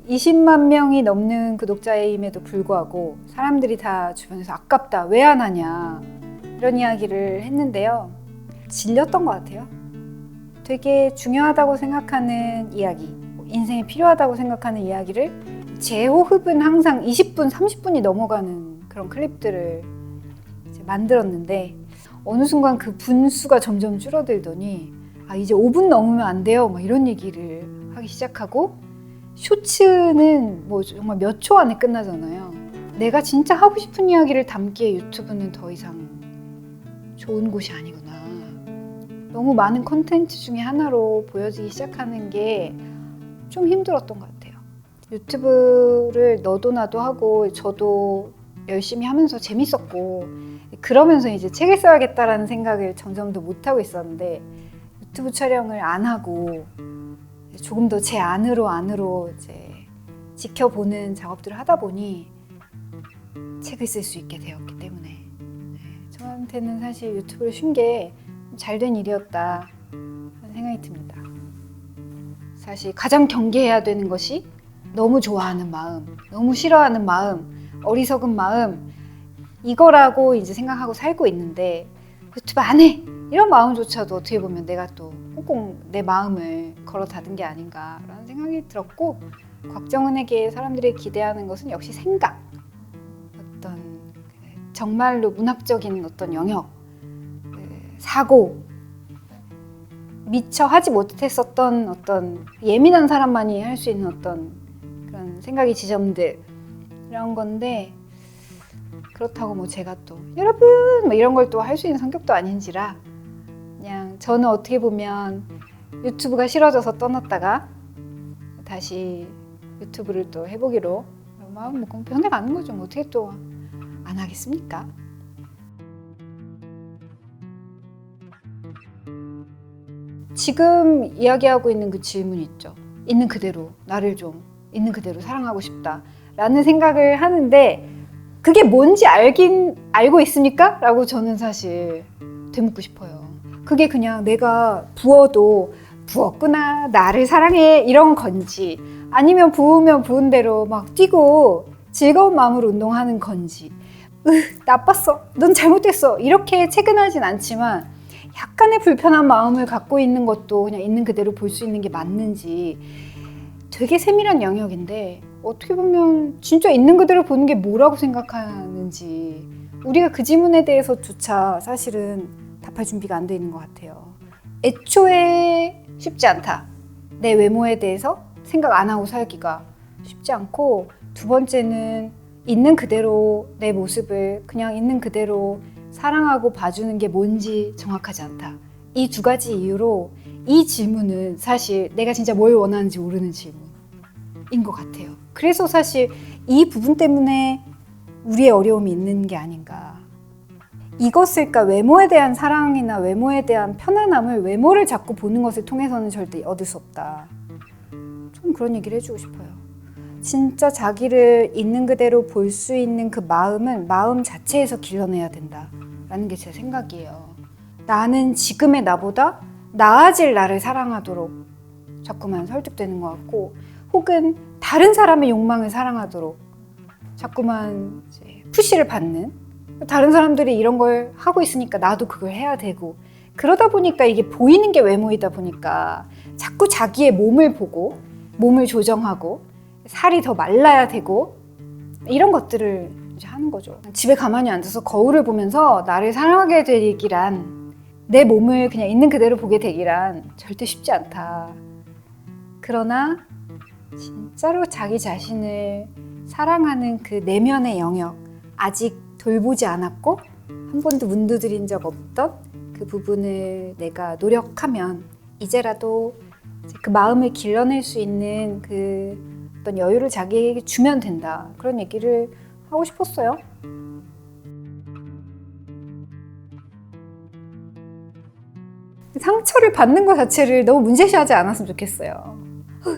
(20만) 명이 넘는 구독자임에도 불구하고 사람들이 다 주변에서 아깝다, 왜 안 하냐 이런 이야기를 했는데요. 질렸던 것 같아요. 되게 중요하다고 생각하는 이야기, 인생에 필요하다고 생각하는 이야기를 제 호흡은 항상 20분, 30분이 넘어가는 그런 클립들을 이제 만들었는데 어느 순간 그 분수가 점점 줄어들더니 이제 5분 넘으면 안 돼요 막 이런 얘기를 하기 시작하고, 쇼츠는 뭐 정말 몇 초 안에 끝나잖아요. 내가 진짜 하고 싶은 이야기를 담기에 유튜브는 더 이상 좋은 곳이 아니구나. 너무 많은 콘텐츠 중에 하나로 보여지기 시작하는 게 좀 힘들었던 것 같아요. 유튜브를 너도 나도 하고 저도 열심히 하면서 재밌었고, 그러면서 이제 책을 써야겠다라는 생각을 점점 더 못하고 있었는데, 유튜브 촬영을 안 하고 조금 더 제 안으로 이제 지켜보는 작업들을 하다 보니 책을 쓸 수 있게 되었기 때문에 저한테는 사실 유튜브를 쉰 게 잘된 일이었다 하는 생각이 듭니다. 사실 가장 경계해야 되는 것이 너무 좋아하는 마음, 너무 싫어하는 마음, 어리석은 마음, 이거라고 이제 생각하고 살고 있는데, 유튜브 안 해! 이런 마음조차도 어떻게 보면 내가 또 꽁꽁 내 마음을 걸어 닫은 게 아닌가라는 생각이 들었고, 곽정은에게 사람들이 기대하는 것은 역시 생각, 어떤 정말로 문학적인 어떤 영역, 사고, 미처 하지 못했었던 어떤 예민한 사람만이 할 수 있는 어떤 그런 생각의 지점들, 이런 건데, 그렇다고 뭐 제가 또 여러분 뭐 이런 걸 또 할 수 있는 성격도 아닌지라, 그냥 저는 어떻게 보면 유튜브가 싫어져서 떠났다가 다시 유튜브를 또 해보기로 마음 먹고 변해가는 거죠. 뭐 어떻게 또 안 하겠습니까? 지금 이야기하고 있는 그 질문 있죠. 있는 그대로 나를 좀 있는 그대로 사랑하고 싶다 라는 생각을 하는데, 그게 뭔지 알고 있습니까? 라고 저는 사실 되묻고 싶어요. 그게 그냥 내가 부어도 부었구나, 나를 사랑해 이런 건지, 아니면 부으면 부은 대로 막 뛰고 즐거운 마음으로 운동하는 건지, 나빴어, 넌 잘못됐어 이렇게 체근하진 않지만 약간의 불편한 마음을 갖고 있는 것도 그냥 있는 그대로 볼 수 있는 게 맞는지 되게 세밀한 영역인데, 어떻게 보면 진짜 있는 그대로 보는 게 뭐라고 생각하는지 우리가 그 질문에 대해서조차 사실은 답할 준비가 안 돼 있는 것 같아요. 애초에 쉽지 않다. 내 외모에 대해서 생각 안 하고 살기가 쉽지 않고, 두 번째는 있는 그대로 내 모습을 그냥 있는 그대로 사랑하고 봐주는 게 뭔지 정확하지 않다. 이 두 가지 이유로 이 질문은 사실 내가 진짜 뭘 원하는지 모르는 질문인 것 같아요. 그래서 사실 이 부분 때문에 우리의 어려움이 있는 게 아닌가. 이것을까, 외모에 대한 사랑이나 외모에 대한 편안함을 외모를 자꾸 보는 것을 통해서는 절대 얻을 수 없다. 좀 그런 얘기를 해주고 싶어요. 진짜 자기를 있는 그대로 볼 수 있는 그 마음은 마음 자체에서 길러내야 된다라는 게 제 생각이에요. 나는 지금의 나보다 나아질 나를 사랑하도록 자꾸만 설득되는 것 같고, 혹은 다른 사람의 욕망을 사랑하도록 자꾸만 이제 푸시를 받는, 다른 사람들이 이런 걸 하고 있으니까 나도 그걸 해야 되고, 그러다 보니까 이게 보이는 게 외모이다 보니까 자꾸 자기의 몸을 보고 몸을 조정하고 살이 더 말라야 되고 이런 것들을 이제 하는 거죠. 집에 가만히 앉아서 거울을 보면서 나를 사랑하게 되기란, 내 몸을 그냥 있는 그대로 보게 되기란 절대 쉽지 않다. 그러나 진짜로 자기 자신을 사랑하는 그 내면의 영역, 아직 돌보지 않았고 한 번도 문두드린 적 없던 그 부분을 내가 노력하면 이제라도 그 마음을 길러낼 수 있는 그 어떤 여유를 자기에게 주면 된다. 그런 얘기를 하고 싶었어요. 상처를 받는 것 자체를 너무 문제시하지 않았으면 좋겠어요.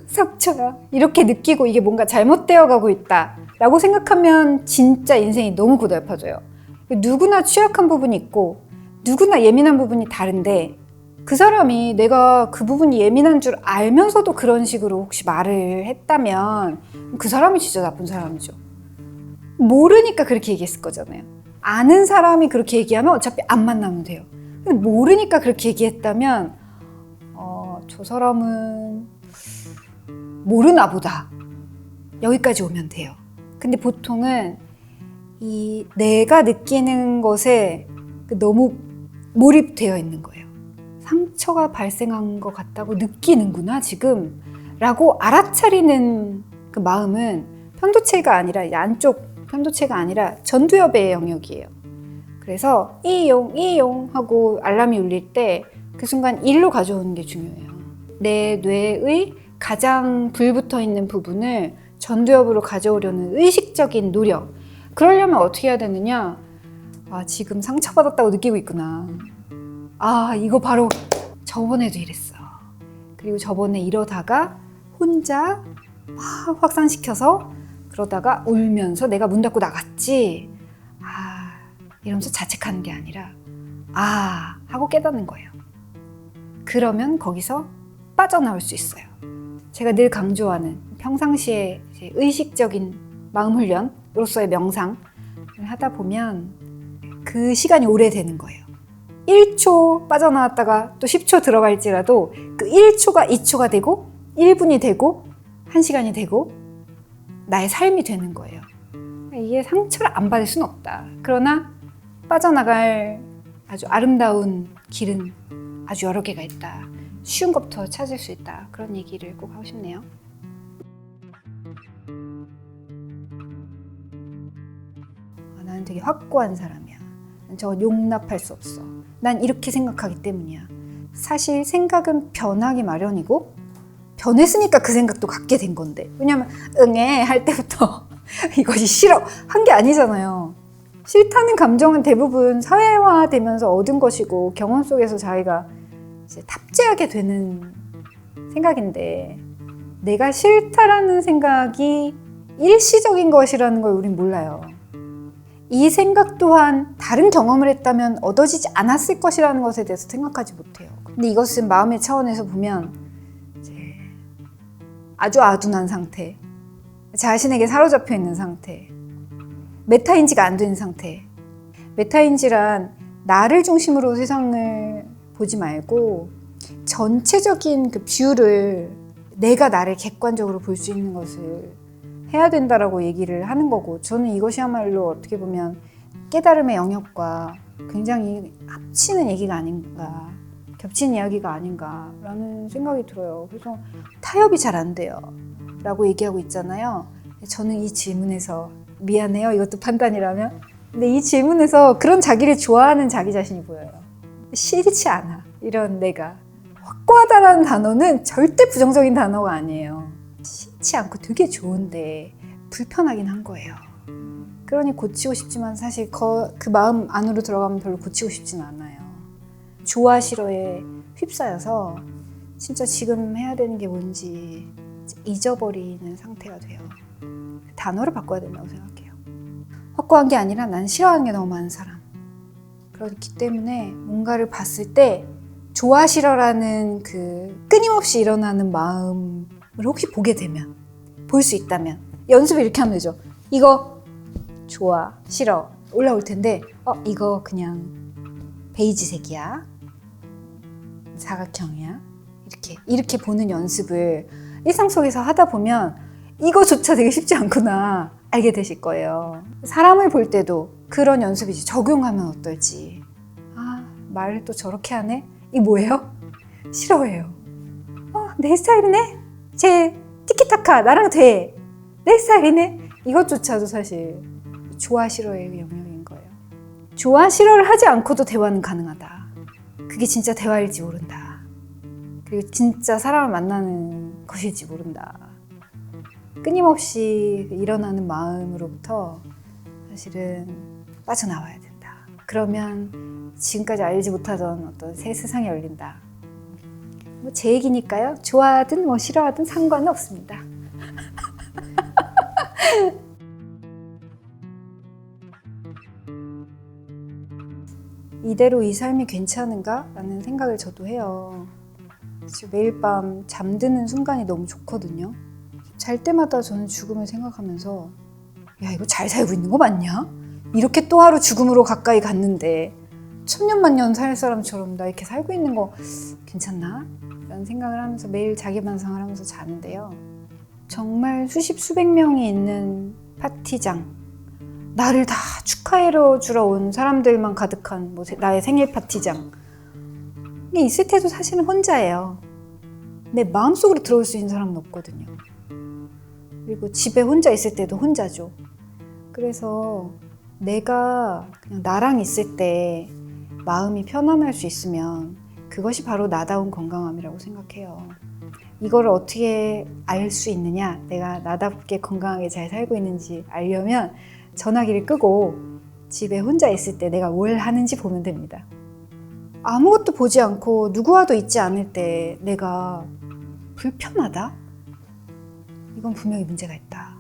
상처야. 이렇게 느끼고 이게 뭔가 잘못되어 가고 있다 라고 생각하면 진짜 인생이 너무 고달파져요. 누구나 취약한 부분이 있고 누구나 예민한 부분이 다른데 그 사람이 내가 그 부분이 예민한 줄 알면서도 그런 식으로 혹시 말을 했다면 그 사람이 진짜 나쁜 사람이죠. 모르니까 그렇게 얘기했을 거잖아요. 아는 사람이 그렇게 얘기하면 어차피 안 만나면 돼요. 근데 모르니까 그렇게 얘기했다면 저 사람은 모르나 보다. 여기까지 오면 돼요. 근데 보통은 이 내가 느끼는 것에 너무 몰입되어 있는 거예요. 상처가 발생한 것 같다고 느끼는구나 지금 라고 알아차리는 그 마음은 편도체가 아니라 양쪽 편도체가 아니라 전두엽의 영역이에요. 그래서 이용 하고 알람이 울릴 때 그 순간 1로 가져오는 게 중요해요. 내 뇌의 가장 불붙어 있는 부분을 전두엽으로 가져오려는 의식적인 노력. 그러려면 어떻게 해야 되느냐? 지금 상처받았다고 느끼고 있구나. 이거 바로 저번에도 이랬어. 그리고 저번에 이러다가 혼자 막 확산시켜서 그러다가 울면서 내가 문 닫고 나갔지. 이러면서 자책하는 게 아니라 하고 깨닫는 거예요. 그러면 거기서 빠져나올 수 있어요. 제가 늘 강조하는 평상시에 의식적인 마음 훈련으로서의 명상을 하다 보면 그 시간이 오래되는 거예요. 1초 빠져나왔다가 또 10초 들어갈지라도 그 1초가 2초가 되고 1분이 되고 1시간이 되고 나의 삶이 되는 거예요. 이게 상처를 안 받을 수는 없다. 그러나 빠져나갈 아주 아름다운 길은 아주 여러 개가 있다. 쉬운 것부터 찾을 수 있다. 그런 얘기를 꼭 하고 싶네요. 나는 되게 확고한 사람이야. 저건 용납할 수 없어. 난 이렇게 생각하기 때문이야. 사실 생각은 변하기 마련이고 변했으니까 그 생각도 갖게 된 건데, 왜냐면 응애 할 때부터 이것이 싫어 한 게 아니잖아요. 싫다는 감정은 대부분 사회화되면서 얻은 것이고 경험 속에서 자기가 이제 탑재하게 되는 생각인데, 내가 싫다라는 생각이 일시적인 것이라는 걸 우린 몰라요. 이 생각 또한 다른 경험을 했다면 얻어지지 않았을 것이라는 것에 대해서 생각하지 못해요. 근데 이것은 마음의 차원에서 보면 이제 아주 아둔한 상태, 자신에게 사로잡혀 있는 상태, 메타인지가 안 되는 상태. 메타인지란 나를 중심으로 세상을 보지 말고 전체적인 그 뷰를, 내가 나를 객관적으로 볼 수 있는 것을 해야 된다라고 얘기를 하는 거고, 저는 이것이야말로 어떻게 보면 깨달음의 영역과 굉장히 합치는 얘기가 아닌가, 겹치는 이야기가 아닌가라는 생각이 들어요. 그래서 타협이 잘 안 돼요 라고 얘기하고 있잖아요. 저는 이 질문에서, 미안해요 이것도 판단이라면, 근데 이 질문에서 그런 자기를 좋아하는 자기 자신이 보여요. 싫지 않아 이런 내가. 확고하다라는 단어는 절대 부정적인 단어가 아니에요. 싫지 않고 되게 좋은데 불편하긴 한 거예요. 그러니 고치고 싶지만 사실 그 마음 안으로 들어가면 별로 고치고 싶진 않아요. 좋아 싫어에 휩싸여서 진짜 지금 해야 되는 게 뭔지 잊어버리는 상태가 돼요. 단어를 바꿔야 된다고 생각해요. 확고한 게 아니라 난 싫어하는 게 너무 많은 사람. 그렇기 때문에 뭔가를 봤을 때 좋아 싫어라는 그 끊임없이 일어나는 마음을 혹시 보게 되면, 볼 수 있다면 연습을 이렇게 하면 되죠. 이거 좋아 싫어 올라올 텐데 이거 그냥 베이지색이야, 사각형이야, 이렇게 보는 연습을 일상 속에서 하다 보면 이거조차 되게 쉽지 않구나 알게 되실 거예요. 사람을 볼 때도 그런 연습이지. 적용하면 어떨지. 말을 또 저렇게 하네? 이 뭐예요? 싫어해요. 내 스타일이네? 쟤 티키타카 나랑 돼. 내 스타일이네? 이것조차도 사실 좋아 싫어의 영역인 거예요. 좋아 싫어를 하지 않고도 대화는 가능하다. 그게 진짜 대화일지 모른다. 그리고 진짜 사람을 만나는 것일지 모른다. 끊임없이 일어나는 마음으로부터 사실은 빠져나와야 된다. 그러면 지금까지 알지 못하던 어떤 새 세상이 열린다. 제 얘기니까요. 좋아하든 싫어하든 상관은 없습니다. 이대로 이 삶이 괜찮은가? 라는 생각을 저도 해요. 매일 밤 잠드는 순간이 너무 좋거든요. 잘 때마다 저는 죽음을 생각하면서 야, 이거 잘 살고 있는 거 맞냐? 이렇게 또 하루 죽음으로 가까이 갔는데 천년만년 살 사람처럼 나 이렇게 살고 있는 거 괜찮나? 라는 생각을 하면서 매일 자기 반성을 하면서 자는데요. 정말 수십 수백 명이 있는 파티장, 나를 다 축하해 주러 온 사람들만 가득한 나의 생일 파티장, 이게 있을 때도 사실은 혼자예요. 내 마음속으로 들어올 수 있는 사람은 없거든요. 그리고 집에 혼자 있을 때도 혼자죠. 그래서 내가 그냥 나랑 있을 때 마음이 편안할 수 있으면 그것이 바로 나다운 건강함이라고 생각해요. 이거를 어떻게 알 수 있느냐, 내가 나답게 건강하게 잘 살고 있는지 알려면 전화기를 끄고 집에 혼자 있을 때 내가 뭘 하는지 보면 됩니다. 아무것도 보지 않고 누구와도 있지 않을 때 내가 불편하다? 이건 분명히 문제가 있다.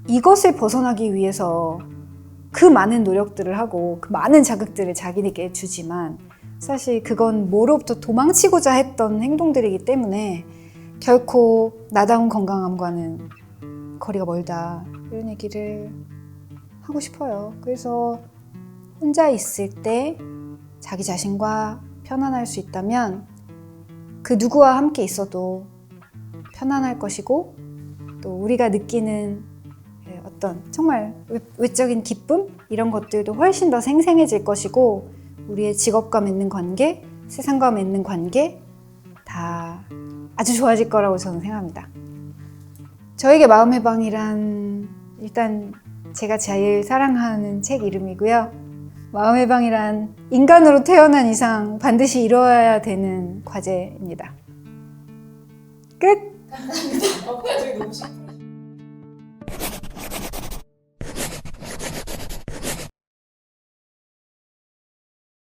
이것을 벗어나기 위해서 그 많은 노력들을 하고 그 많은 자극들을 자기에게 주지만 사실 그건 뭐로부터 도망치고자 했던 행동들이기 때문에 결코 나다운 건강함과는 거리가 멀다, 이런 얘기를 하고 싶어요. 그래서 혼자 있을 때 자기 자신과 편안할 수 있다면 그 누구와 함께 있어도 편안할 것이고, 또 우리가 느끼는 어떤 정말 외적인 기쁨? 이런 것들도 훨씬 더 생생해질 것이고, 우리의 직업과 맺는 관계, 세상과 맺는 관계 다 아주 좋아질 거라고 저는 생각합니다. 저에게 마음해방이란 일단 제가 제일 사랑하는 책 이름이고요. 마음해방이란 인간으로 태어난 이상 반드시 이뤄야 되는 과제입니다. 끝! 감사합니다. 저희 너무 쉽다.